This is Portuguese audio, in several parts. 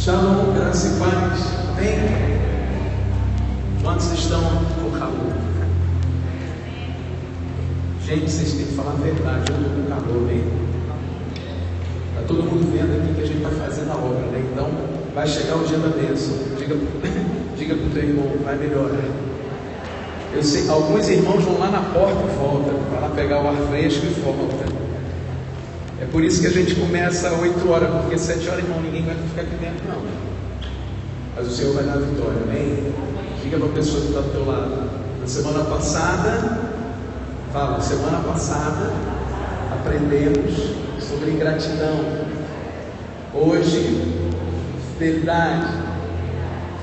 Shalom, graça e paz. Amém? Quantos estão com calor? Gente, vocês têm que falar a verdade. Eu estou com calor mesmo. Está todo mundo vendo aqui que a gente está fazendo a obra, né? Então, vai chegar o dia da bênção. Diga para o teu irmão, vai melhorar. Eu sei, alguns irmãos vão lá na porta e voltam, para lá pegar o ar fresco e voltam. É por isso que a gente começa às 8 horas, porque 7 horas, irmão, ninguém vai ficar aqui dentro, não. Mas o Senhor vai dar a vitória, amém? Diga para a pessoa que está do teu lado. Na semana passada, aprendemos sobre ingratidão. Hoje, fidelidade.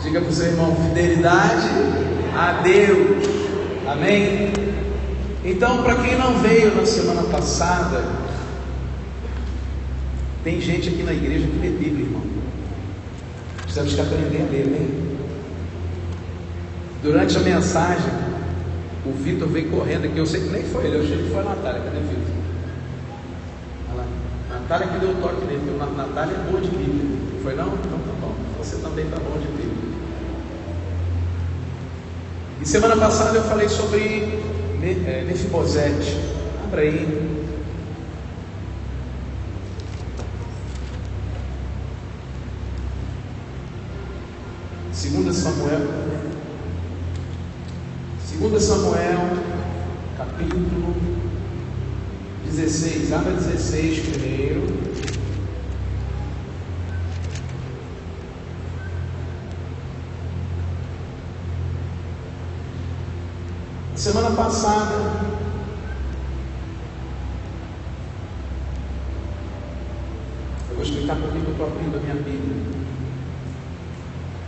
Diga para o seu irmão, fidelidade a Deus, amém? Então, para quem não veio na semana passada, tem gente aqui na igreja que lê Bíblia, irmão. Precisamos que aprender a ler, amém? Durante a mensagem, o Vitor veio correndo aqui. Eu sei que nem foi ele, eu achei que foi a Natália. Cadê o Vitor? Olha lá. A Natália que deu o toque nele, porque a Natália é boa de Bíblia. Não foi não? Então tá bom. Você também tá bom de Bíblia. E semana passada eu falei sobre Mefibosete. Abra aí. 2 Samuel, capítulo 16, abra 16 primeiro. Semana passada, eu vou explicar por que eu estou abrindo a minha Bíblia.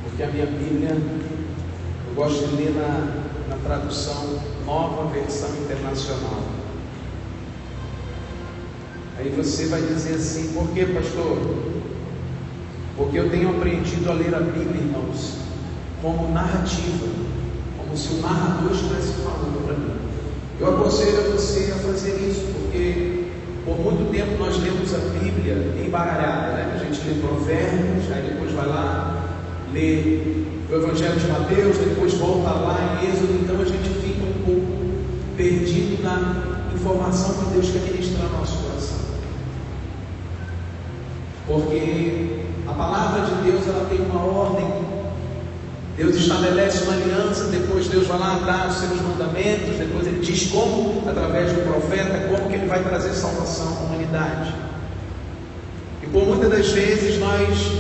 Porque a minha Bíblia, eu gosto de ler na tradução Nova Versão Internacional. Aí você vai dizer assim, por que, pastor? Porque eu tenho aprendido a ler a Bíblia, irmãos, como narrativa, como se o narrador estivesse falando para mim. Eu aconselho a você a fazer isso, porque por muito tempo nós lemos a Bíblia embaralhada, né? A gente lê Provérbios, aí depois vai lá, lê o Evangelho de Mateus, depois volta lá em Êxodo. Então a gente fica um pouco perdido na informação que Deus quer ministrar no nosso coração, porque a palavra de Deus, ela tem uma ordem. Deus estabelece uma aliança, depois Deus vai lá dar os seus mandamentos, depois Ele diz como, através do profeta, como que Ele vai trazer salvação à humanidade. E por muitas das vezes nós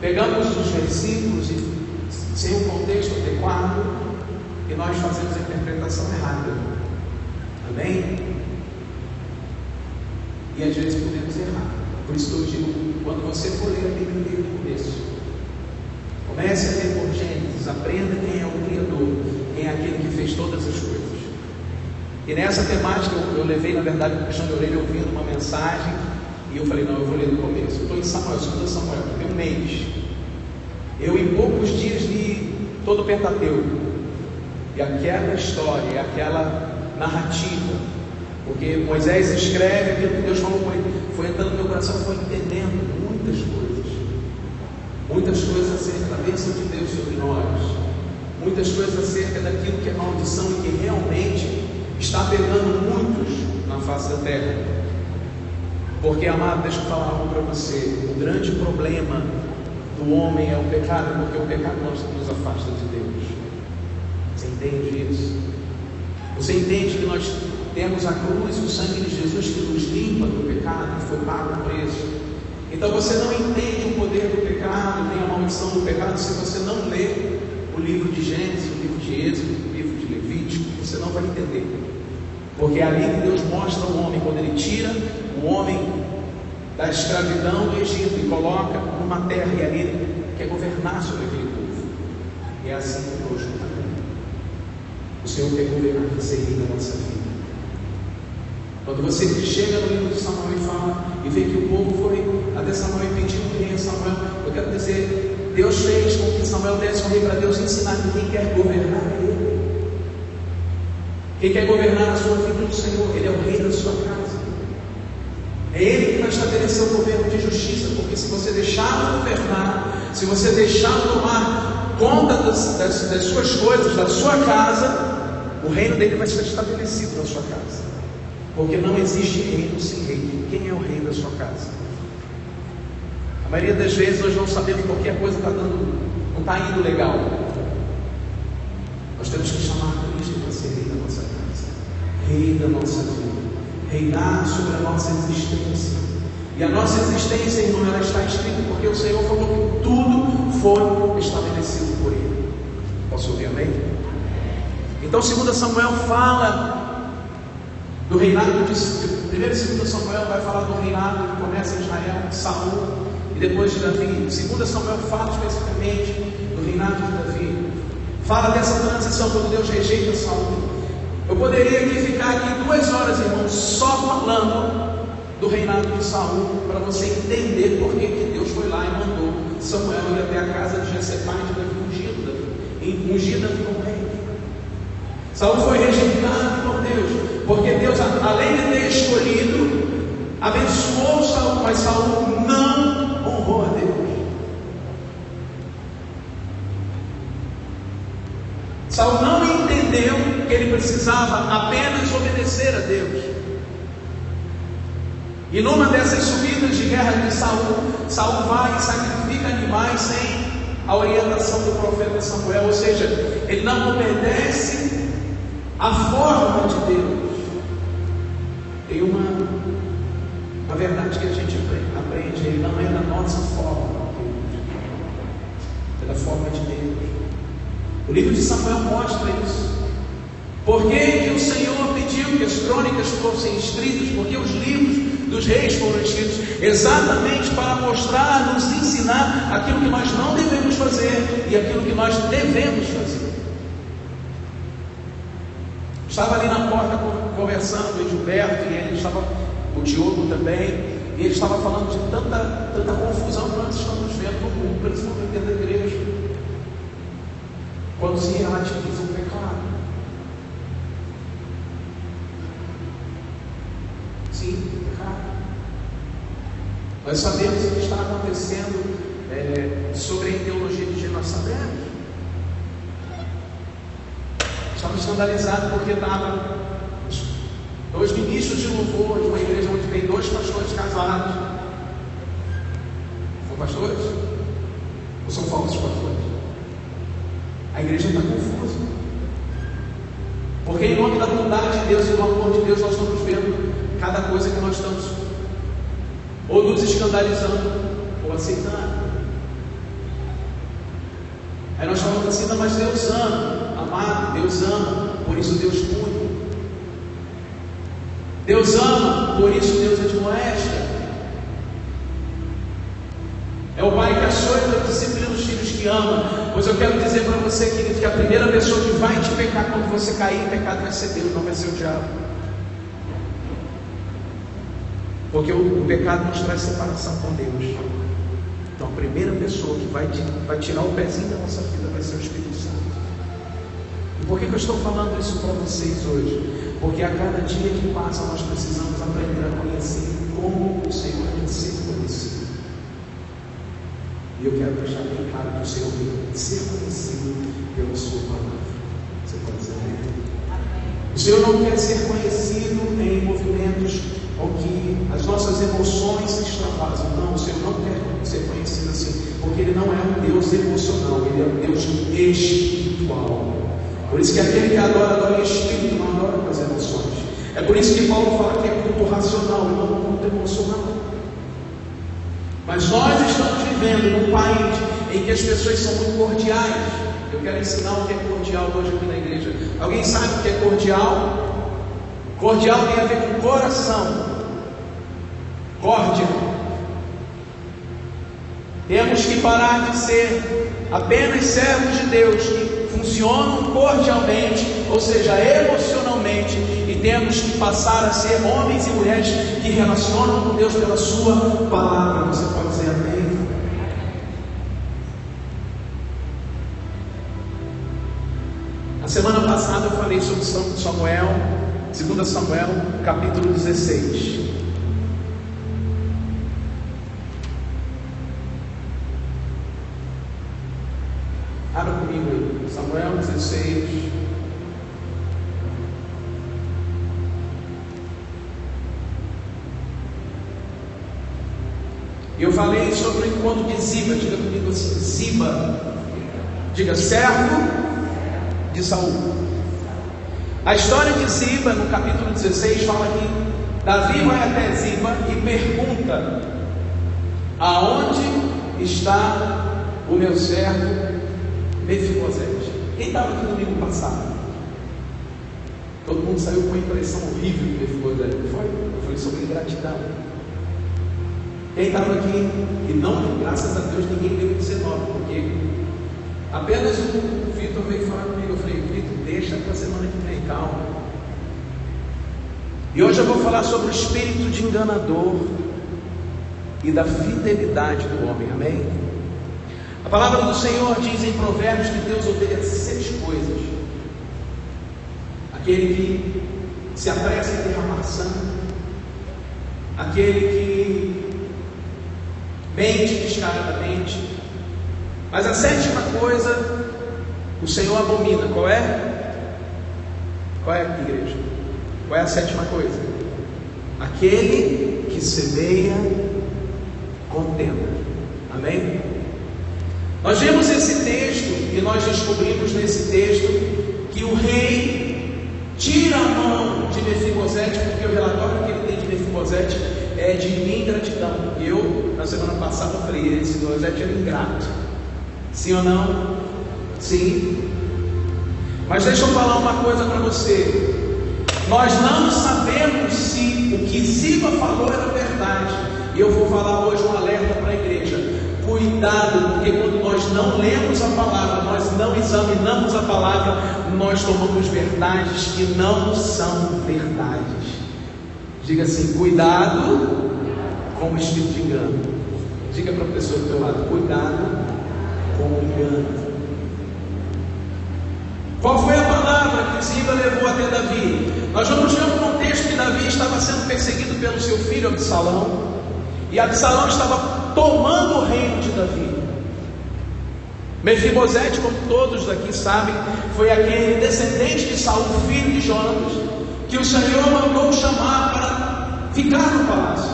pegamos os versículos e, sem um contexto adequado, e nós fazemos a interpretação errada. Amém? E às vezes podemos errar. Por isso que eu digo, quando você for ler a Bíblia, leia no começo. Comece a ler por Gênesis, aprenda quem é o Criador, quem é aquele que fez todas as coisas. E nessa temática eu levei, na verdade, um puxão de orelha ouvindo uma mensagem, e eu falei, não, eu vou ler no começo. Eu estou em Samuel, 2 Samuel, tem um mês. Eu em poucos dias li todo o Pentateuco, e aquela história, aquela narrativa, porque Moisés escreve aquilo que Deus falou com ele, foi entrando no meu coração, foi entendendo muitas coisas acerca da bênção de Deus sobre nós, muitas coisas acerca daquilo que é maldição e que realmente está pegando muitos na face da terra. Porque, amado, deixa eu falar algo para você. O grande problema do homem é o pecado, porque o pecado nos afasta de Deus. Você entende isso? Você entende que nós temos a cruz, o sangue de Jesus que nos limpa do pecado, que foi pago o preço. Então você não entende o poder do pecado, nem a maldição do pecado, se você não lê o livro de Gênesis, o livro de Êxodo, o livro de Levítico. Você não vai entender, porque é ali que Deus mostra o homem, quando Ele tira o homem da escravidão do Egito e coloca numa terra, e ali quer governar sobre aquele povo. E é assim conosco também. O Senhor quer governar, quer ser rei da nossa vida. Quando você chega no livro de Samuel e fala, e vê que o povo foi até Samuel e pediu um rei a Samuel, eu quero dizer, Deus fez com que Samuel desse um rei para Deus ensinar que quem quer governar é Ele. Quem quer governar a sua vida é o Senhor, Ele é o rei da sua casa. É Ele que vai estabelecer o governo de justiça, porque se você deixar governar, se você deixar tomar conta das suas coisas, da sua casa, o reino dele vai ser estabelecido na sua casa. Porque não existe reino sem rei. Quem é o rei da sua casa? A maioria das vezes nós não sabemos porque a coisa não está indo legal. Nós temos que chamar Cristo para ser rei da nossa casa, rei da nossa vida, reinar sobre a nossa existência. E a nossa existência, irmão, ela está escrita porque o Senhor falou que tudo foi estabelecido por Ele. Posso ouvir amém? Então 2 Samuel fala do reinado de... Primeiro e 2 Samuel vai falar do reinado que começa em Israel, de Saul e depois de Davi. 2 Samuel fala especificamente do reinado de Davi. Fala dessa transição quando Deus rejeita Saul. Eu poderia aqui ficar aqui 2 horas, irmãos, só falando do reinado de Saul, para você entender por que Deus foi lá e mandou Samuel ir até a casa de Jessé, pai de Davi, ungir Davi como rei. Saul foi rejeitado por Deus, porque Deus, além de ter escolhido, abençoou Saul, mas Saul não honrou a Deus. Saul não entendeu que ele precisava apenas obedecer a Deus. E numa dessas subidas de guerra de Saul vai e sacrifica animais sem a orientação do profeta Samuel, ou seja, ele não obedece a forma de Deus. Tem uma verdade que a gente aprende, ele não é da nossa forma, é da forma de Deus. O livro de Samuel mostra isso. Por que o Senhor pediu que as crônicas fossem escritas? Porque os livros dos reis foram escritos exatamente para mostrar, nos ensinar aquilo que nós não devemos fazer e aquilo que nós devemos fazer. Estava ali na porta conversando com o Gilberto, e ele estava, o Diogo também, e ele estava falando de tanta confusão que nós estamos vendo no mundo, principalmente dentro da igreja, quando se relativiza o pecado. Sim, pecado. Nós sabemos o que está acontecendo sobre a ideologia de gênero, nós sabemos. Estamos escandalizados porque estavam 2 ministros de louvor de uma igreja onde tem 2 pastores casados. São pastores? Ou são falsos pastores? A igreja está confusa. Porque em nome da bondade de Deus e do amor de Deus, nós estamos vendo cada coisa que nós estamos ou nos escandalizando ou aceitando. Aí nós falamos assim, não, mas Deus ama. Amado, Deus ama, por isso Deus pune. Deus ama, por isso Deus admoesta. É o pai que açoita e disciplina os filhos que ama. Pois eu quero dizer para você, querido, que a primeira pessoa que vai te pecar quando você cair em pecado vai ser Deus, não vai ser o diabo. Porque o pecado nos traz separação com Deus. Então a primeira pessoa que vai tirar o pezinho da nossa vida vai ser o Espírito Santo. E por que eu estou falando isso para vocês hoje? Porque a cada dia que passa nós precisamos aprender a conhecer como o Senhor quer ser conhecido. E eu quero deixar bem claro que o Senhor quer ser conhecido pela sua palavra. Você pode dizer amém? O Senhor não quer ser conhecido em movimentos ou que as nossas emoções se extravasam. Não, o Senhor não quer ser conhecido assim, porque Ele não é um Deus emocional, Ele é um Deus espiritual. Por isso que aquele que adora em espírito, não adora com as emoções. É por isso que Paulo fala que é culto racional e não culto emocional. Mas nós estamos vivendo num país em que as pessoas são muito cordiais. Eu quero ensinar o que é cordial hoje aqui na igreja. Alguém sabe o que é cordial? Cordial tem a ver com coração. Córdia. Temos que parar de ser apenas servos de Deus que funcionam cordialmente, ou seja, emocionalmente, e temos que passar a ser homens e mulheres que relacionam com Deus pela sua palavra. Você pode dizer amém? Na semana passada eu falei sobre Samuel, 2 Samuel, capítulo 16. Abra comigo aí, Samuel 16. E eu falei sobre o encontro de Ziba. Diga comigo assim, Ziba. Diga, servo de Saul. A história de Ziba, no capítulo 16, fala que Davi vai até Ziba e pergunta: aonde está o meu servo Mefibosete? Quem estava aqui no domingo passado? Todo mundo saiu com uma impressão horrível de Mefibosete, não foi? Eu falei sobre ingratidão. Quem estava aqui e não, graças a Deus, ninguém deu 19, porque apenas o Vitor veio falar comigo. Eu falei: Vitor, deixa para a semana que vem, calma. E hoje eu vou falar sobre o espírito de enganador e da fidelidade do homem, amém? A palavra do Senhor diz em Provérbios que Deus odeia 6 coisas: aquele que se apressa em derramar sangue, aquele que mente descaradamente, mas a 7ª coisa o Senhor abomina. Qual é? Qual é, igreja? Qual é a 7ª coisa? Aquele que semeia contenda. Amém? Nós vemos esse texto e nós descobrimos nesse texto que o rei tira a mão de Mefibosete, porque o relatório que ele tem de Mefibosete é de ingratidão. Eu, na semana passada, falei: esse Mefibosete era ingrato. Sim ou não? Sim. Mas deixa eu falar uma coisa para você. Nós não sabemos se o que Ziba falou era verdade. E eu vou falar hoje um alerta para a igreja: cuidado, porque quando nós não lemos a palavra, nós não examinamos a palavra, nós tomamos verdades que não são verdades. Diga assim: cuidado com o espírito de engano. Diga para a pessoa do teu lado: cuidado com o engano. Qual foi a palavra que Ziba levou até Davi? Nós vamos ver um contexto que Davi estava sendo perseguido pelo seu filho Absalão, e Absalão estava tomando o reino de Davi. Mefibosete, como todos aqui sabem, foi aquele descendente de Saul, filho de Jonatas, que o Senhor mandou chamar para ficar no palácio,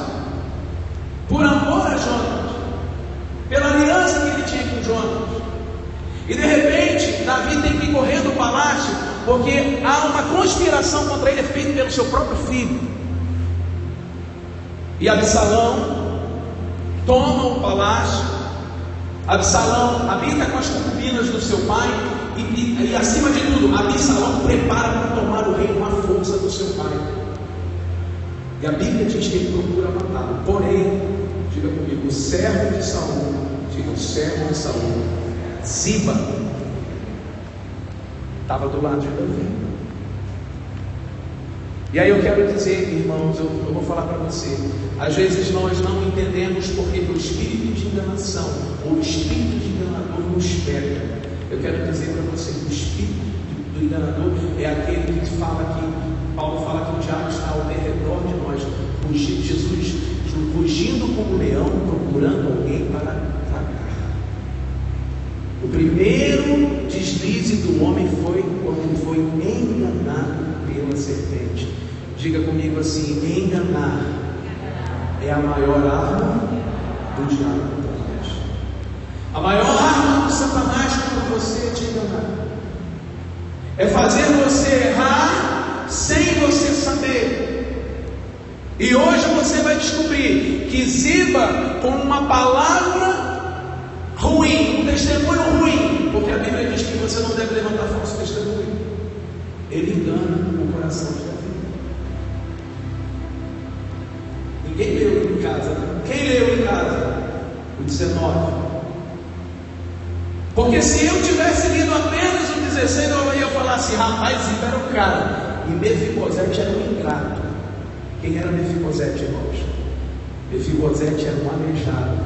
por amor a Jonatas, pela aliança que ele tinha com Jonatas. E de repente Davi tem que correr do palácio, porque há uma conspiração contra ele, feita pelo seu próprio filho. E Absalão toma o palácio. Absalão habita com as concubinas do seu pai, e acima de tudo, Absalão prepara para tomar o reino à força do seu pai. E a Bíblia diz que ele procura matá-lo. Porém, diga comigo, o servo de Saul, diga, o servo de Saul, Ziba, estava do lado de Davi. E aí eu quero dizer, irmãos, eu vou falar para você: às vezes nós não entendemos porque o espírito de enganação, ou o espírito de enganador nos pega. Eu quero dizer para você que o espírito do enganador é aquele que fala que, Paulo fala que o diabo está ao redor de nós, Jesus fugindo como leão, procurando alguém para atacar. O primeiro deslize do homem foi quando ele foi enganado pela serpente. Diga comigo assim: enganar é a maior arma do diabo. A maior arma do Satanás contra você é te enganar, é fazer você errar sem você saber. E hoje você vai descobrir que Ziba, com uma palavra ruim, um testemunho ruim, porque a Bíblia diz que você não deve levantar falso testemunho, ele engana o coração de Davi. Ninguém leu em casa, né? Quem leu em casa? O 19. Porque se eu tivesse lido apenas o 16, eu ia falar assim: rapaz, Ziba era o cara, e Mefibosete era um ingrato. Quem era Mefibosete, irmãos? Mefibosete era um aleijado,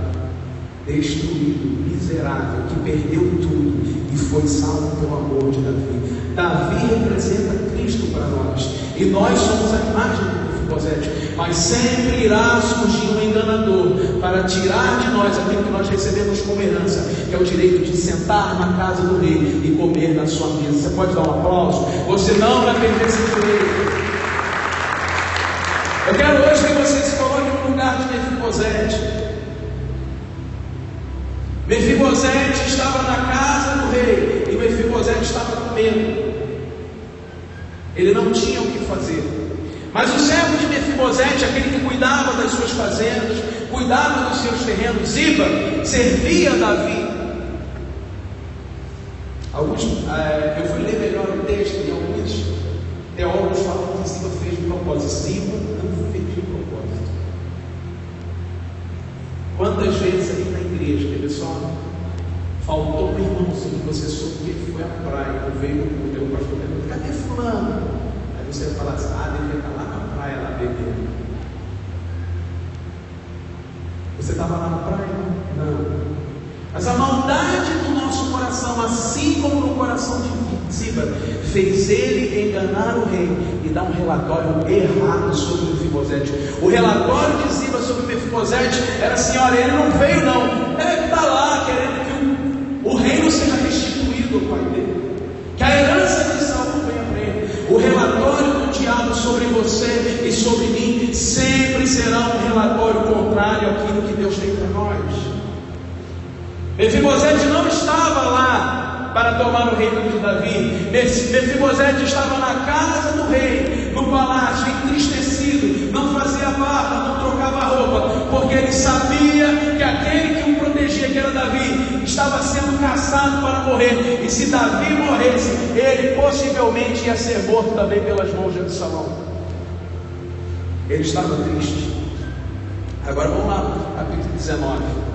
destruído, miserável, que perdeu tudo e foi salvo pelo amor de Davi. Davi representa Cristo para nós, e nós somos a imagem do Mefibosete. Mas sempre irá surgir um enganador para tirar de nós aquilo que nós recebemos como herança, que é o direito de sentar na casa do rei e comer na sua mesa. Você pode dar um aplauso? Você não vai perder esse direito. Eu quero hoje que você se coloque no lugar de Mefibosete. Mefibosete estava na casa do rei e Mefibosete estava com medo. Ele não tinha o que fazer. Mas o servo de Mefibosete, aquele que cuidava das suas fazendas, cuidava dos seus terrenos, Ziba, servia a Davi. Eu fui ler melhor o texto e alguns teólogos falam que Ziba fez de propósito. Ziba não fez de propósito. Quantas vezes aqui na igreja, que pessoal, faltou um irmãozinho, você soube que foi à praia, ou veio o teu pastor perguntou: cadê fulano? Aí você vai falar assim: devia estar lá na praia, lá bebendo. Você estava lá na praia? Não. Mas a maldade do nosso coração, assim como no coração de Ziba, fez ele enganar o rei e dar um relatório errado sobre Mefibosete. O relatório de Ziba sobre Mefibosete era assim: olha, ele não veio não, ele está lá querendo que o reino seja restituído ao pai dele, que a herança de Saul venha para ele. O relatório do diabo sobre você e sobre mim sempre será um relatório contrário àquilo que Deus tem para nós. Mefibosete não estava lá para tomar o reino de Davi. Mefibosete estava na casa do rei, no palácio, entristecido, não fazia barba, não trocava roupa, porque ele sabia que aquele que o protegia, que era Davi, estava sendo caçado para morrer, e se Davi morresse, ele possivelmente ia ser morto também pelas mãos de Absalão. Ele estava triste. Agora vamos lá, capítulo 19.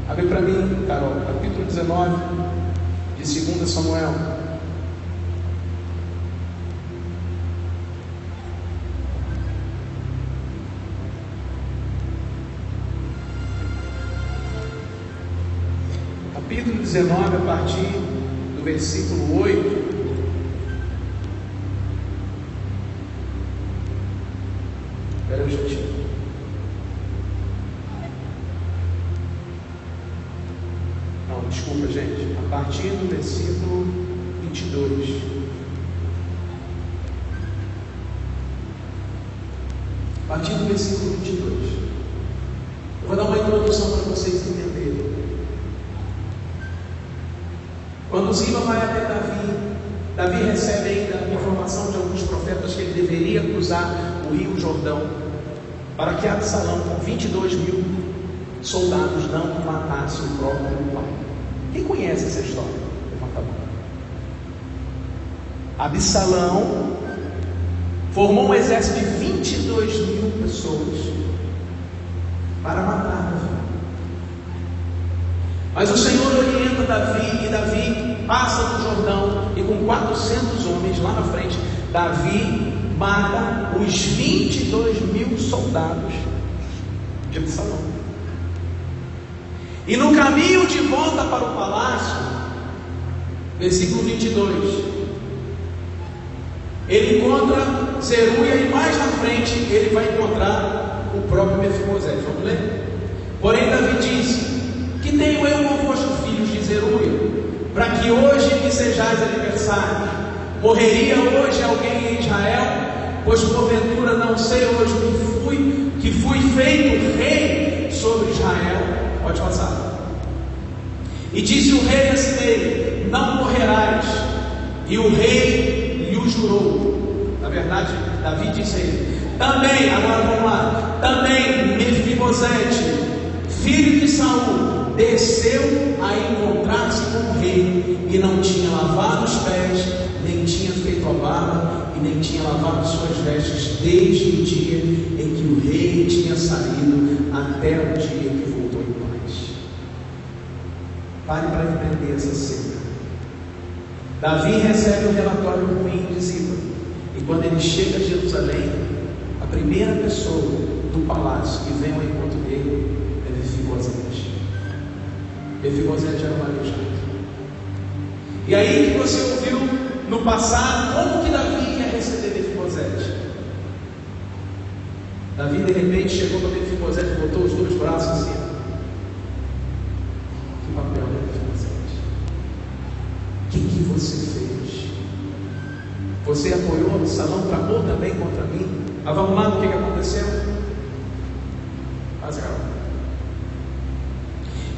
Abre para mim, Carol, capítulo 19 de 2 Samuel. Capítulo 19, a partir do versículo 8. Espera um instantinho. Desculpa, gente, a partir do versículo 22. A partir do versículo 22. Eu vou dar uma introdução para vocês entenderem. Quando Ziba vai até Davi recebe ainda a informação de alguns profetas que ele deveria cruzar o rio Jordão, para que Absalão, com 22.000 soldados, não matasse o próprio pai. Quem conhece essa história? Levanta a mão. Absalão formou um exército de 22.000 pessoas para matar Davi. Mas o Senhor orienta Davi, e Davi passa no Jordão, e com 400 homens lá na frente, Davi mata os 22.000 soldados de Absalão. E no caminho de volta para o palácio, versículo 22, ele encontra Zeruia, e mais na frente ele vai encontrar o próprio Mefibosete. Vamos ler? Porém Davi disse: que tenho eu convosco, filhos de Zeruia, para que hoje me sejais adversários? Morreria hoje alguém em Israel? Pois porventura não sei hoje que fui feito rei sobre Israel. Pode passar. E disse o rei a Simei: não morrerás. E o rei lhe o jurou. Na verdade, Davi disse a ele: também, agora vamos lá, também Mefibosete, filho de Saul, desceu a encontrar-se com o rei, e não tinha lavado os pés, nem tinha feito a barba, e nem tinha lavado suas vestes, desde o dia em que o rei tinha saído até o dia que voltou em paz. Pare para empreender essa seca. Davi recebe um relatório ruim de Ziba, e quando ele chega a Jerusalém, a primeira pessoa do palácio que vem ao encontro dele é Mefibosete. Mefibosete era um aleijado. E aí que você ouviu no passado como que Davi ia receber Mefibosete. Davi de repente chegou para Mefibosete e botou os dois braços assim. Que papel é Mefibosete? O que você fez? Você apoiou no salão, tramou também contra mim? Mas vamos lá, o que aconteceu?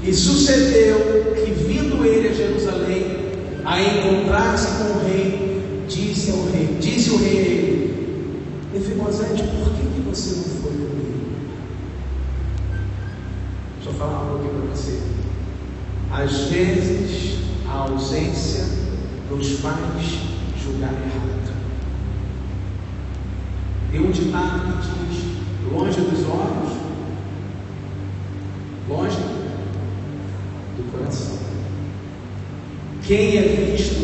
E sucedeu que, vindo ele a Jerusalém, a encontrar-se com o rei, disse o rei a ele: Mefibosete, por que você não foi comigo? Deixa eu falar algo aqui para você. Às vezes a ausência nos faz julgar errado. Tem um ditado que diz: longe dos olhos, longe do coração. Quem é visto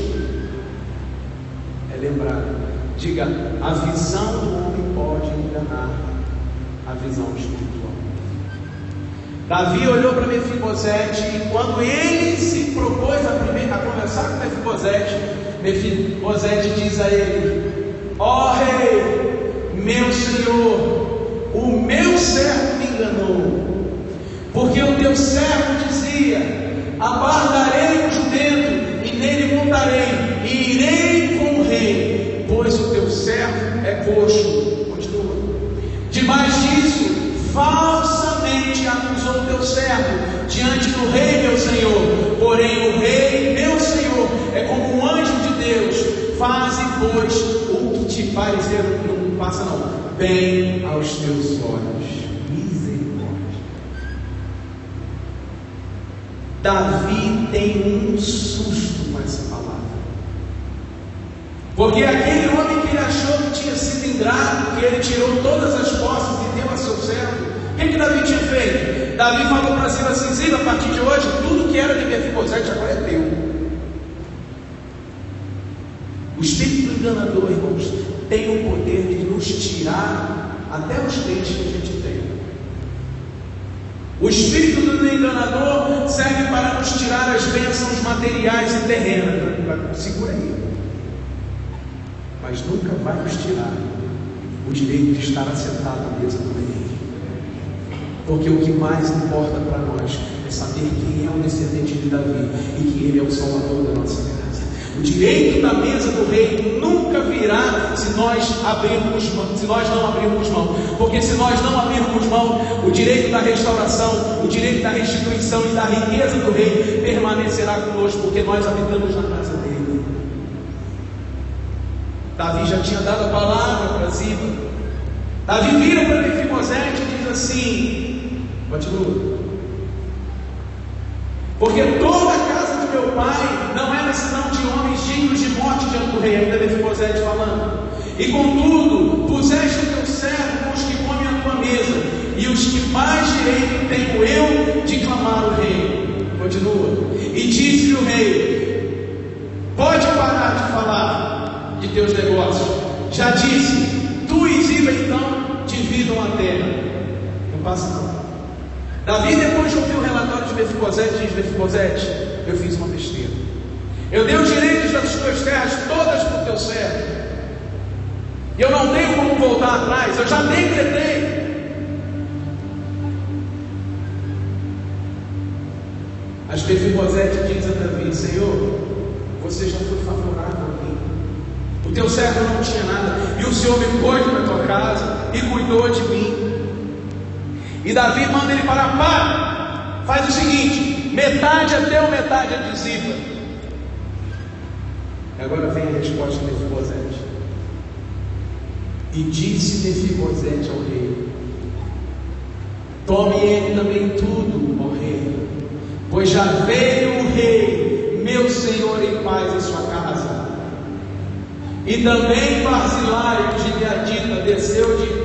é lembrado. Diga: a visão do homem pode enganar a visão espiritual. Davi olhou para Mefibosete, e quando ele se propôs a conversar com Mefibosete, Mefibosete diz a ele: ó rei, meu senhor, o meu servo me enganou, porque o teu servo dizia: aguardarei o jumento, e nele montarei, e irei com o rei, pois o teu servo é coxo. Continua. Demais disso, falsamente acusou o teu servo diante do rei, meu senhor. Porém o rei, meu senhor, é como um anjo de Deus. Faze, pois, o que te parecer, não passa não, bem aos teus olhos. Misericórdia. Davi tem um susto com essa palavra, porque aquele homem que ele achou que tinha sido ingrato, que ele tirou todas as posses e deu a seu servo, o que Davi tinha feito? Davi falou para Ziba assim: Ziba, a partir de hoje, tudo que era de Mefibosete agora é teu. O espírito enganador, irmãos, tem o poder de nos tirar até os bens que a gente tem. O espírito do enganador serve para nos tirar as bênçãos materiais e terrenas. Segura aí. Mas nunca vai nos tirar o direito de estar assentado à mesa do rei. Porque o que mais importa para nós é saber quem é o descendente de Davi e que ele é o salvador da nossa casa. O direito da mesa do rei nunca virá se nós não abrirmos mão. Porque se nós não abrirmos mão, o direito da restauração, o direito da restituição e da riqueza do rei permanecerá conosco, porque nós habitamos na casa dele. Davi já tinha dado a palavra para Ziba. Davi vira para Mefibosete e diz assim, continua: porque toda a casa de meu pai não era senão de homens dignos de morte diante do rei. Ainda Mefibosete falando: e contudo puseste o teu servo com os que comem a tua mesa, e os que mais direito tenho eu de clamar o rei. Continua: e disse-lhe o rei: pode parar de falar de teus negócios, já disse, tu e Ziba então dividam a terra. Não passa não. Davi, depois de ouvir o relatório de Mefibosete, diz: Mefibosete, eu fiz uma besteira. Eu dei os direitos das tuas terras todas para o teu servo, e eu não tenho como voltar atrás. Eu já decretei. Mas Mefibosete diz a Davi: Senhor, você já foi favorável a mim. O teu servo não tinha nada, e o Senhor me pôs na tua casa e cuidou de mim. E Davi manda ele parar: para, faz o seguinte, metade é teu, metade é de Ziba. E agora vem a resposta de Mefibosete. E disse Mefibosete ao rei: tome ele também tudo, ó rei, pois já veio o rei, meu senhor, em paz à sua casa. E também Barzilai, o gileadita, desceu de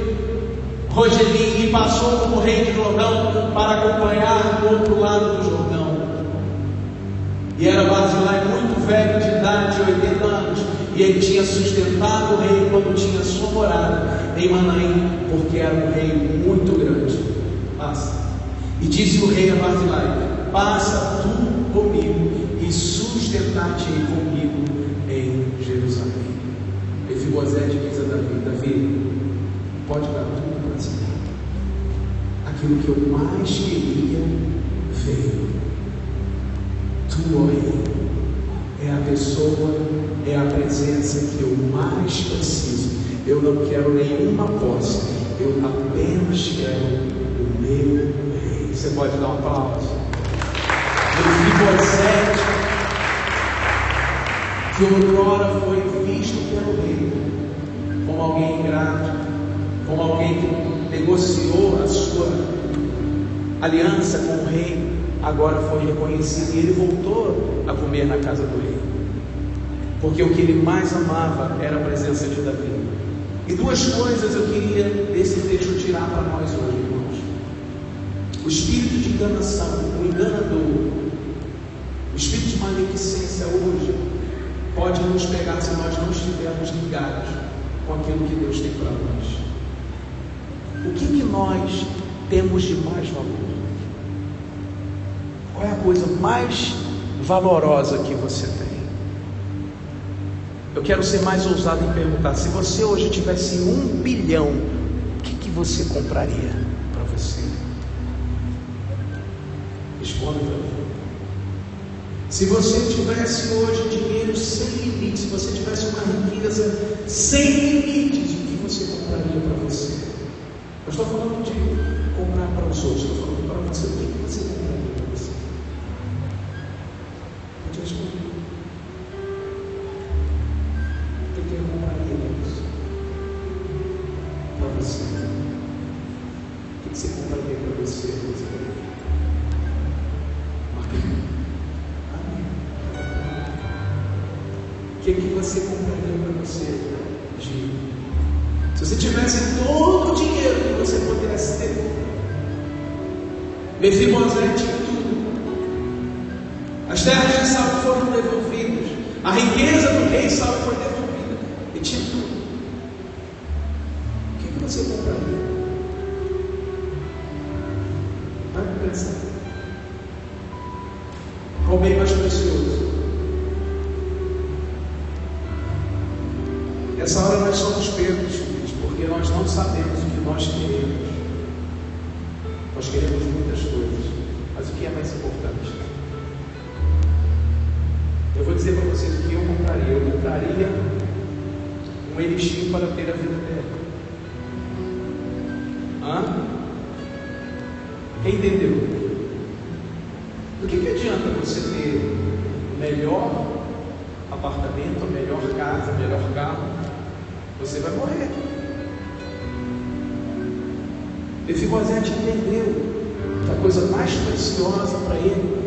Rogelim e passou como rei de Jordão para acompanhar do outro lado do Jordão. e ele tinha sustentado o rei quando tinha sua morada em Manaim, porque era um rei muito grande. Passa. E disse o rei a Barzilai: passa tu comigo e sustentar-te-ei comigo em Jerusalém. Mefibosete diz a Davi: Davi, pode dar tudo para si. Aquilo que eu mais queria veio. Tu, ó rei, é a pessoa, é a presença que eu mais preciso. Eu não quero nenhuma posse, eu apenas quero o meu rei. Você pode dar um aplauso? Mefibosete, que outrora foi visto pelo rei como alguém ingrato, como alguém que negociou a sua aliança com o rei, agora foi reconhecido e ele voltou a comer na casa do rei, porque o que ele mais amava era a presença de Davi. E duas coisas eu queria desse texto tirar para nós hoje, irmãos: o espírito de enganação, o enganador, o espírito de maledicência hoje pode nos pegar se nós não estivermos ligados com aquilo que Deus tem para nós. O que nós temos de mais valor? Qual é a coisa mais valorosa que você tem? Eu quero ser mais ousado em perguntar: se você hoje tivesse 1 bilhão, o que você compraria para você? Responda para mim. Se você tivesse hoje dinheiro sem limites, se você tivesse uma riqueza sem limites, o que você compraria para você? Eu estou falando de comprar para os outros, estou falando para você. O que você compraria para você? Eu te respondi. O que eu compraria para você? O que você compraria para você? O que você compraria para você, Gil? Se você tivesse todo o dinheiro que você pudesse ter, Mefibosete tinha tudo. As terras de Saul foram devolvidas, a riqueza do rei Saul foi devolvida, e tinha tudo. O que você compraria? Vai pensar. Qual o bem mais precioso? Nessa hora nós somos pegos, filhos, porque nós não sabemos o que nós queremos. Nós queremos muitas coisas, mas o que é mais importante? Eu vou dizer para vocês o que eu compraria. Eu compraria um elixir para ter a vida eterna. Quem entendeu? Do que adianta você ter o melhor apartamento, a melhor casa, o melhor carro? Você vai morrer. Mefibosete entendeu que a coisa mais preciosa para ele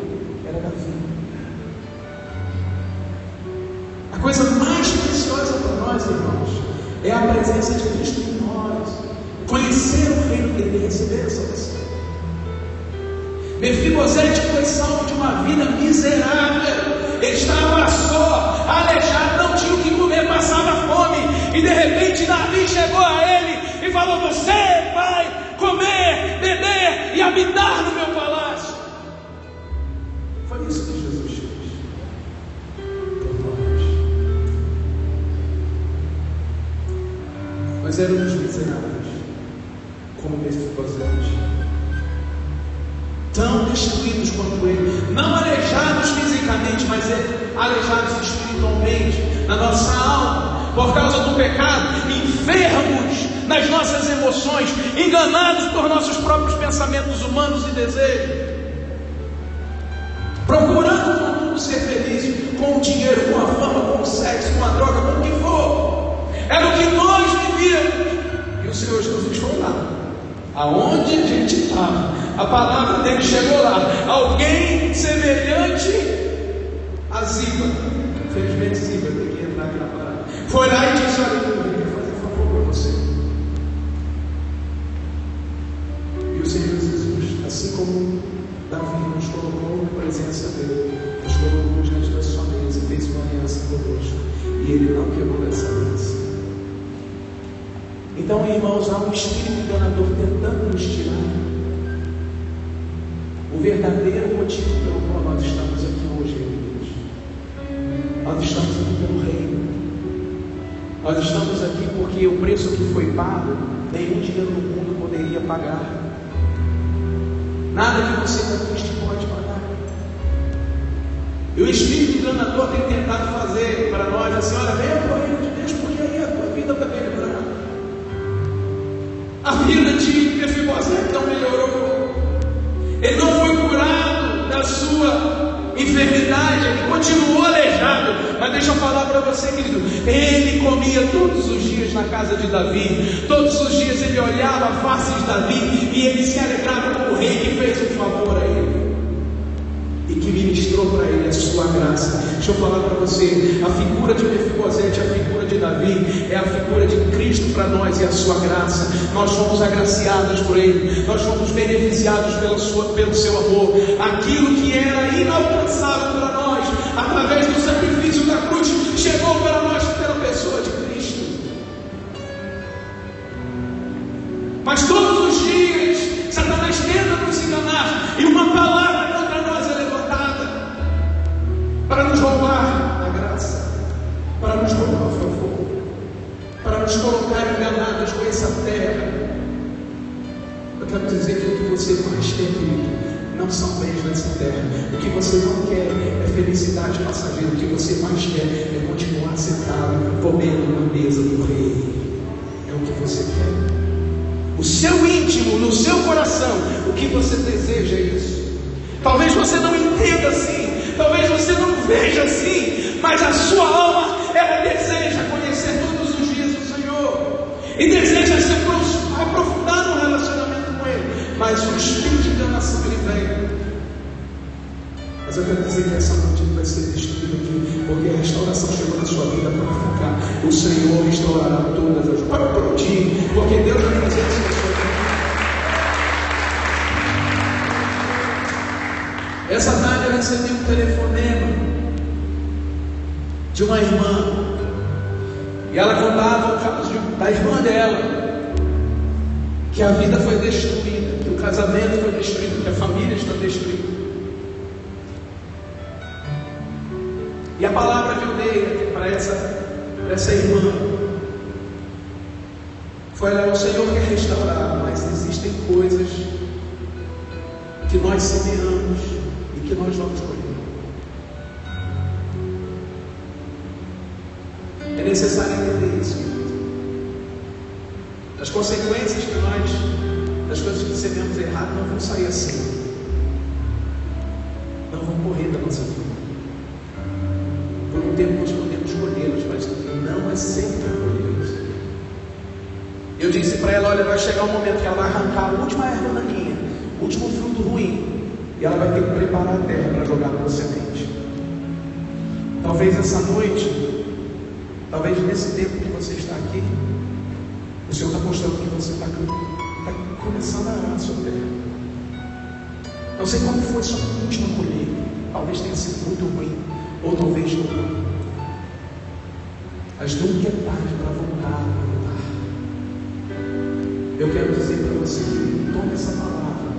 era a vida. A coisa mais preciosa para nós, irmãos, é a presença de Cristo em nós, conhecer o reino dele e receber essa salvação. Mefibosete foi salvo de uma vida miserável. Ele estava só, aleijado, não tinha o que comer, passava fome. E de repente Davi chegou a ele e falou: você vai comer, beber e habitar no meu palácio. Foi isso que Jesus fez por nós. Nós éramos miseráveis, como Mefibosete, tão destruídos quanto ele, não aleijados fisicamente, mas aleijados espiritualmente, na nossa alma, por causa do pecado, enfermos nas nossas emoções, enganados por nossos próprios pensamentos humanos e desejos, procurando com tudo ser feliz, com o dinheiro, com a fama, com o sexo, com a droga, com o que for. Era o que nós vivíamos. E o Senhor Jesus foi lá, aonde a gente estava. A palavra dele chegou lá. Alguém semelhante a Ziba. Infelizmente Ziba tem que entrar aqui na palavra. Foi lá e disse: olha, eu queria fazer um favor para você. E o Senhor Jesus, assim como Davi nos colocou na presença dele, nos colocou diante da sua mesa e fez uma aliança conosco. E e ele não quebrou essa aliança. Então, irmãos, há um espírito enganador tentando nos tirar o verdadeiro motivo pelo qual nós estamos aqui hoje, queridos. Nós estamos aqui pelo reino. Nós estamos aqui porque o preço que foi pago, nenhum dinheiro no mundo poderia pagar. Nada que você conquiste pode pagar. E o espírito enganador tem tentado fazer para nós assim: olha, venha para o reino de Deus, porque aí a tua vida vai melhorar. A vida de Mefibosete não melhorou. Ele não foi curado da sua enfermidade, ele continuou aleijado. Mas deixa eu falar para você, querido, ele comia todos os dias na casa de Davi, todos os dias ele olhava a face de Davi e ele se alegrava com o rei que fez um favor a ele e que ministrou para ele a sua graça. Deixa eu falar para você, a figura de Mefibosete, a figura de Davi, é a figura de Cristo para nós e a sua graça. Nós fomos agraciados por ele, nós fomos beneficiados pelo seu amor. Aquilo que era inalcançável para nós, através do sacrifício da cruz, chegou para nós pela pessoa de Cristo. Mas todos os dias Satanás tenta nos enganar, e uma palavra contra nós é levantada para nos roubar a graça, para nos roubar o favor, para nos colocar enganados com essa terra. Eu quero dizer que o que você mais quer, querido, não são bens nessa terra. O que você não quer é felicidade passageira. O que você mais quer é continuar sentado, comendo na mesa do rei. É o que você quer. O seu íntimo, no seu coração, o que você deseja é isso. Talvez você não entenda assim, talvez você não veja assim, mas a sua alma, ela deseja conhecer todos os dias o Senhor e deseja se aprofundar no relacionamento com Ele. Mas o espírito de enganação, ele vem. Mas eu quero dizer que essa noite vai ser destruída aqui, porque a restauração chegou na sua vida para ficar. O Senhor restaurará todas as coisas. Para prontinho, porque Deus vai fazer isso na sua vida. Essa tarde eu recebi um telefonema de uma irmã, e ela contava o caso da irmã dela, que a vida foi destruída, que o casamento foi destruído, que a família está destruída. E a palavra que eu dei para essa irmã foi: o Senhor quer restaurar, mas existem coisas que nós semeamos e que nós vamos colher. É necessário entender isso. As consequências das coisas que semeamos errado não vão sair assim, não vão correr da nossa vida. Por um tempo nós podemos colhê-las, mas não é sempre colhê-las. Eu disse para ela: olha, vai chegar um momento que ela vai arrancar a última erva daninha, o último fruto ruim, e ela vai ter que preparar a terra para jogar com a semente. Talvez essa noite, talvez nesse tempo que você está aqui, o Senhor está mostrando que você está começando a arar a sua terra. Não sei como foi sua última colheita, talvez tenha sido muito ruim, ou talvez não. Mas nunca é tarde para voltar a plantar. Eu quero dizer para você que tome essa palavra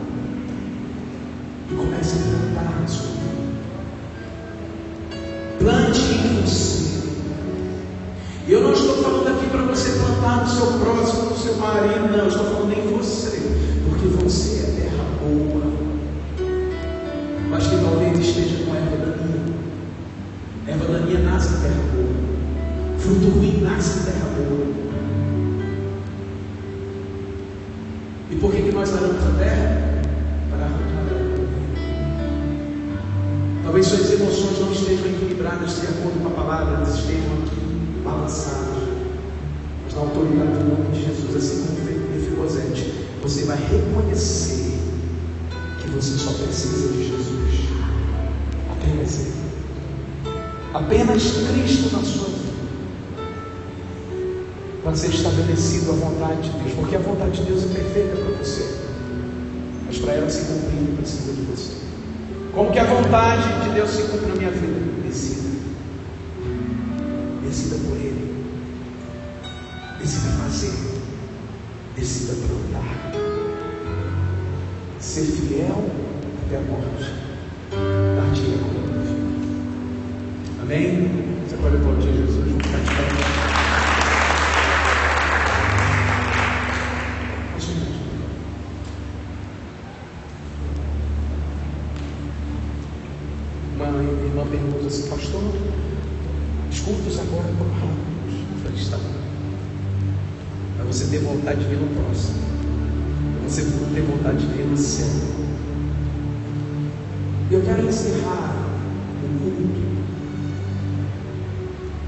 e comece a plantar na sua vida. Plante em você. E eu não estou falando aqui para você plantar no seu próximo, no seu marido, não. Eu estou falando em você, porque você é terra boa, mas que talvez esteja com erva daninha. Erva daninha nasce em terra boa, fruto ruim nasce em terra boa. E por que nós aramos a terra? Para arrancar ela. Talvez suas emoções não estejam equilibradas de acordo com a palavra, elas estejam aqui balançadas. Mas na autoridade do nome de Jesus, assim como fez Mefibosete, você vai reconhecer que você só precisa de Jesus. Apenas Ele. Apenas Cristo na sua vida para ser estabelecido a vontade de Deus, porque a vontade de Deus é perfeita para você, mas para ela se cumprir precisa de você. Como que a vontade de Deus se cumpre na minha vida? Decida decida por Ele, decida fazer, decida plantar, ser fiel até a morte, dar-te-ei a coroa da vida. Amém? Você pode aplaudir Jesus, vamos ficar de pé. Uma irmã pergunta assim: pastor, os cultos agora por rápidos. Eu falei: está bom. Para você ter vontade de vir no próximo, para você ter vontade de vir no céu. E eu quero encerrar o culto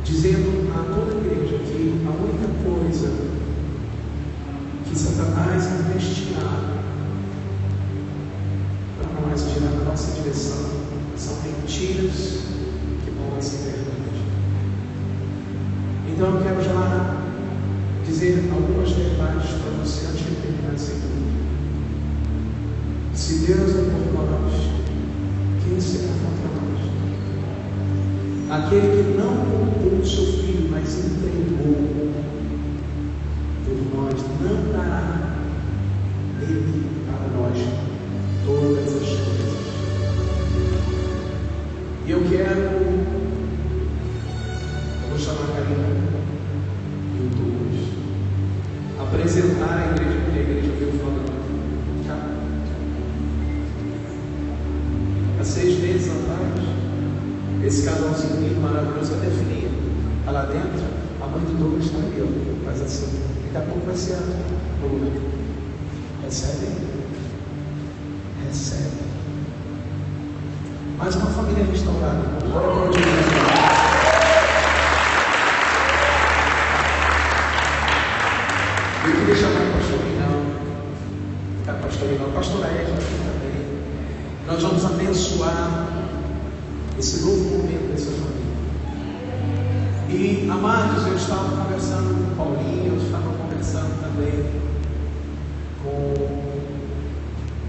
dizendo a toda a igreja que a única coisa que Satanás é destinado para nós tirar da nossa direção são mentiras que vão ser verdade. Então eu quero já dizer algumas verdades para você antes de terminar esse culto. Se Deus é por nós, quem será contra nós? Aquele que não poupou o seu filho, mas entregou por nós, não dará Ele para nós todas as coisas. E eu vou chamar a Karina e o Douglas, apresentar a igreja, porque a igreja veio falando. Há 6 meses atrás, esse casalzinho lindo, maravilhoso, até filhinha, está lá dentro, a mãe do Douglas está ali, ó, faz assim, daqui a pouco vai ser a Lula. Recebe? Recebe. Mais uma família restaurada. Glória a Deus. Eu queria chamar o pastor Rinaldo, a pastora Edna aqui também. Nós vamos abençoar esse novo momento dessa família. E, amados, eu estava conversando com o Paulinho, eu estava conversando também com...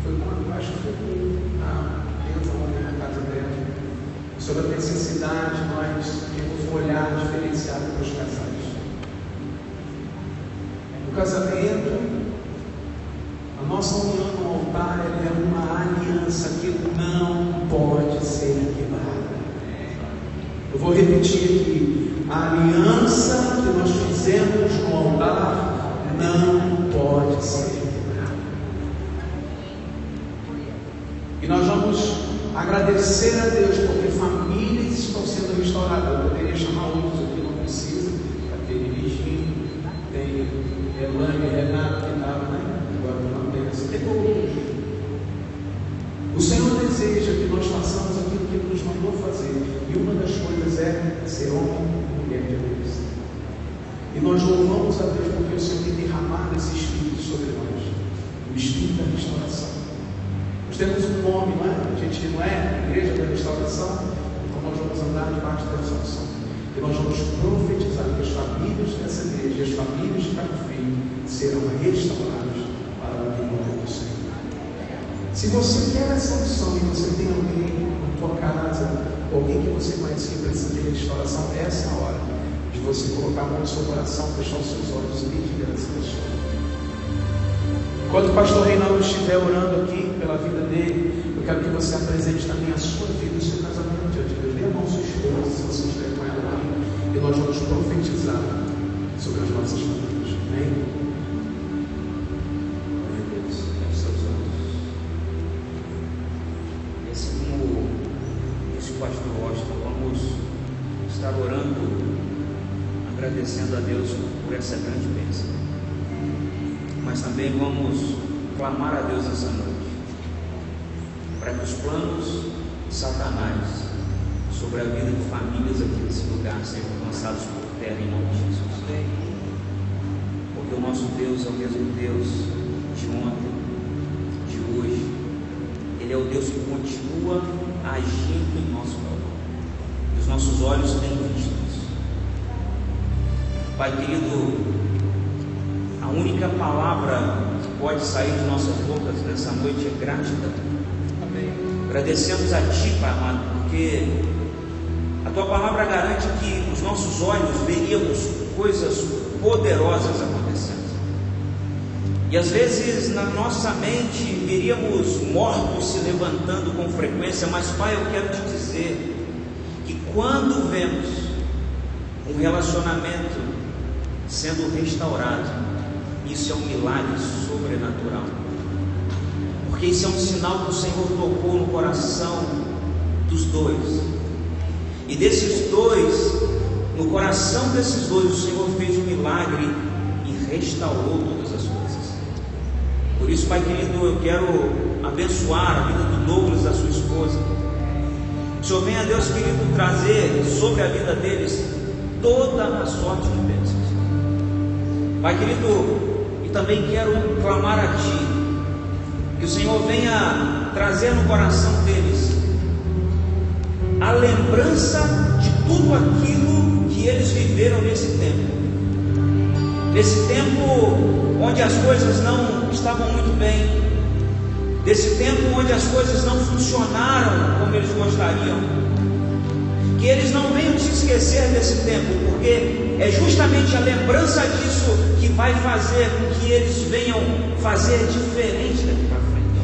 Foi quando? Acho que foi com a na casa dela, sobre a necessidade de nós termos um olhar diferenciado para os casais. O casamento, a nossa união no altar, é uma aliança que não pode ser quebrada. Eu vou repetir aqui: a aliança que nós fizemos no altar não pode ser quebrada. E nós vamos agradecer a Deus porque famílias estão sendo restauradas. Eu poderia chamar outros aqui, não precisa. Tem Virgínia, tem Elane, Renato, que estava, né? Agora não tem essa. Tem outros. O Senhor deseja que nós façamos aquilo que Ele nos mandou fazer. E uma das coisas é ser homem e mulher de Deus. E nós louvamos a Deus porque o Senhor tem derramado esse Espírito sobre nós, o Espírito da restauração. Nós temos um nome, não é? A gente não é Igreja da Restauração, então nós vamos andar debaixo dessa unção. E nós vamos profetizar que as famílias dessa igreja, as famílias de Cabo Frio, serão restauradas para a glória do Senhor. Se você quer essa unção e você tem alguém na tua casa, alguém que você conhece que precisa de restauração, essa é a hora de você colocar a mão no seu coração, fechar os seus olhos e pedir a essa pessoa. Enquanto o pastor Reinaldo estiver orando aqui pela vida dele, eu quero que você apresente também a sua vida e o seu casamento diante de Deus. Dê a mão à sua esposa, se você estiver com ela aqui, e nós vamos profetizar sobre as nossas famílias. Amém? Glória a Deus. Feche seus olhos. Assim como disse o pastor Washington, vamos estar orando, agradecendo a Deus por essa grande bênção. Mas também vamos clamar a Deus essa noite, para que os planos de Satanás sobre a vida de famílias aqui nesse lugar sejam lançados por terra em nome de Jesus. Porque o nosso Deus é o mesmo Deus de ontem, de hoje. Ele é o Deus que continua agindo em nosso favor. E os nossos olhos têm visto isso. Pai querido, a única palavra que pode sair de nossas bocas nessa noite é gratidão. Amém. Agradecemos a Ti, Pai amado, porque a Tua palavra garante que os nossos olhos veríamos coisas poderosas acontecendo. E às vezes na nossa mente veríamos mortos se levantando com frequência, mas Pai, eu quero te dizer que quando vemos um relacionamento sendo restaurado, isso é um milagre sobrenatural, porque isso é um sinal que o Senhor tocou no coração dos dois, e desses dois, no coração desses dois, o Senhor fez um milagre e restaurou todas as coisas. Por isso, Pai querido, eu quero abençoar a vida do Douglas e da sua esposa. O Senhor venha, Deus querido, trazer sobre a vida deles toda a sorte de bênçãos. Pai querido, e também quero clamar a Ti, que o Senhor venha trazer no coração deles a lembrança de tudo aquilo que eles viveram nesse tempo onde as coisas não estavam muito bem, desse tempo onde as coisas não funcionaram como eles gostariam, que eles não venham se esquecer desse tempo, porque é justamente a lembrança disso que vai fazer com que eles venham fazer diferente daqui para frente.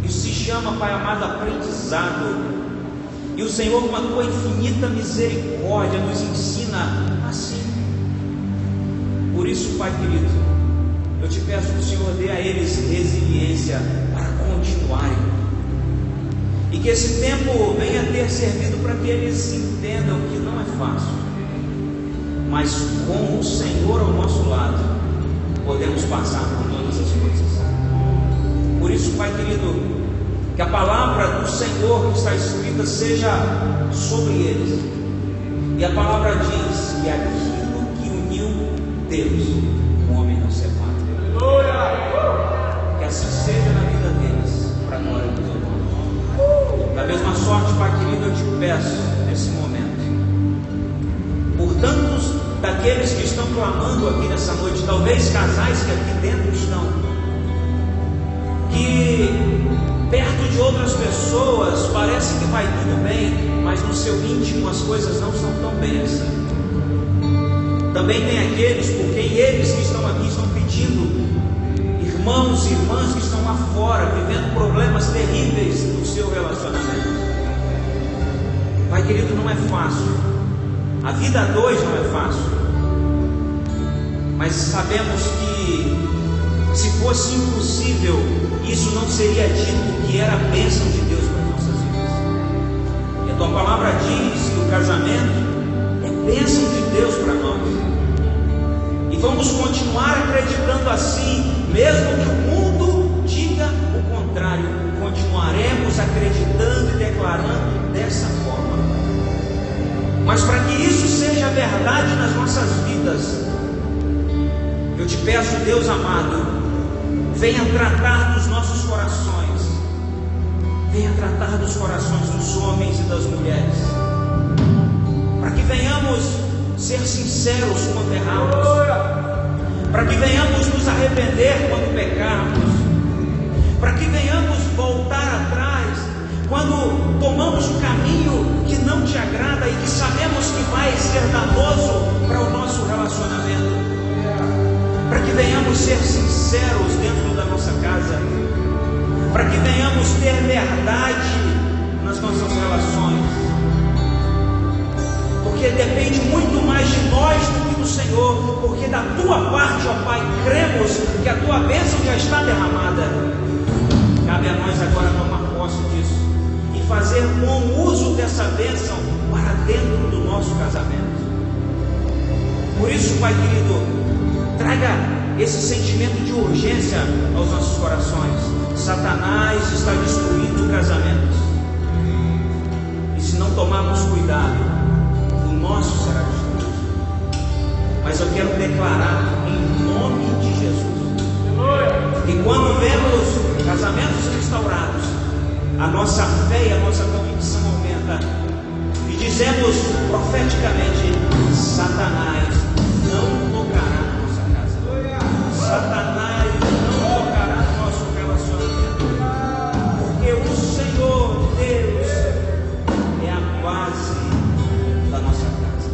Isso se chama, Pai amado, aprendizado. E o Senhor, com a Tua infinita misericórdia, nos ensina assim. Por isso, Pai querido, eu te peço que o Senhor dê a eles resiliência para continuarem, e que esse tempo venha ter servido para que eles entendam que não é fácil, mas com o Senhor ao nosso lado, podemos passar por todas as coisas. Por isso, Pai querido, que a palavra do Senhor que está escrita seja sobre eles. E a palavra diz que aquilo que uniu Deus, o homem não separa. Que assim seja na vida deles, para a glória do Teu nome. Da mesma sorte, Pai querido, eu te peço nesse momento, por tantos daqueles que estão clamando aqui nessa noite, talvez casais que aqui dentro estão, que perto de outras pessoas parece que vai tudo bem, mas no seu íntimo as coisas não são tão bem assim. Também tem aqueles por quem eles que estão aqui estão pedindo, irmãos e irmãs que estão lá fora vivendo problemas terríveis no seu relacionamento. Pai querido, não é fácil, a vida a dois não é fácil, mas sabemos que se fosse impossível, isso não seria dito que era a bênção de Deus para as nossas vidas. E a Tua palavra diz que o casamento é bênção de Deus para nós. E vamos continuar acreditando assim, mesmo que o mundo diga o contrário. Continuaremos acreditando e declarando dessa forma. Mas para que isso seja verdade nas nossas vidas, eu te peço, Deus amado, venha tratar dos nossos corações, venha tratar dos corações dos homens e das mulheres, para que venhamos ser sinceros quando erramos, para que venhamos nos arrepender quando pecarmos, para que venhamos voltar atrás quando tomamos um caminho que não te agrada e que sabemos que vai ser danoso para o nosso relacionamento, para que venhamos ser sinceros dentro da nossa casa, para que venhamos ter verdade nas nossas relações, porque depende muito mais de nós do que do Senhor, porque da Tua parte, ó Pai, cremos que a Tua bênção já está derramada. Cabe a nós agora tomar posse disso e fazer bom uso dessa bênção para dentro do nosso casamento. Por isso, Pai querido, traga esse sentimento de urgência aos nossos corações. Satanás está destruindo casamentos, e se não tomarmos cuidado, o nosso será destruído. Mas eu quero declarar em nome de Jesus que quando vemos casamentos restaurados, a nossa fé e a nossa convicção aumenta, e dizemos profeticamente: Satanás não tocará na nossa casa, Satanás não tocará no nosso relacionamento, porque o Senhor Deus é a base da nossa casa.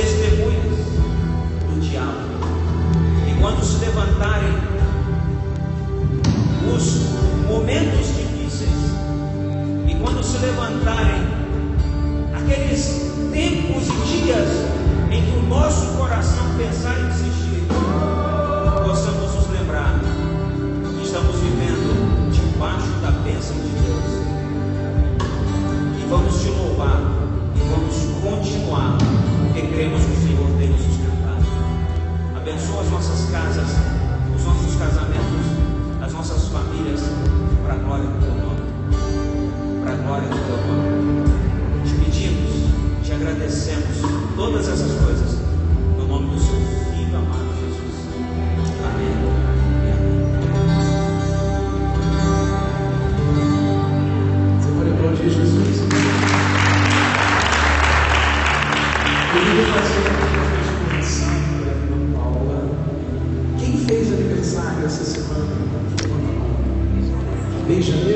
testemunhas do diabo. E quando se levantarem os momentos difíceis, e quando se levantarem aqueles tempos e dias em que o nosso coração pensar em desistir, possamos nos lembrar que estamos vivendo debaixo da bênção de Deus. E vamos te louvar e vamos continuar, porque cremos que o Senhor tem nos sustentado. Abençoa as nossas casas, os nossos casamentos, as nossas famílias, para a glória do teu nome. Para a glória do teu nome. Te pedimos, te agradecemos todas essas coisas, no nome do seu Filho amado Jesus. Amém. Você pode aplaudir Jesus? Eu queria fazer uma correção para a irmã Paula. Quem fez aniversário essa semana? Mês de janeiro?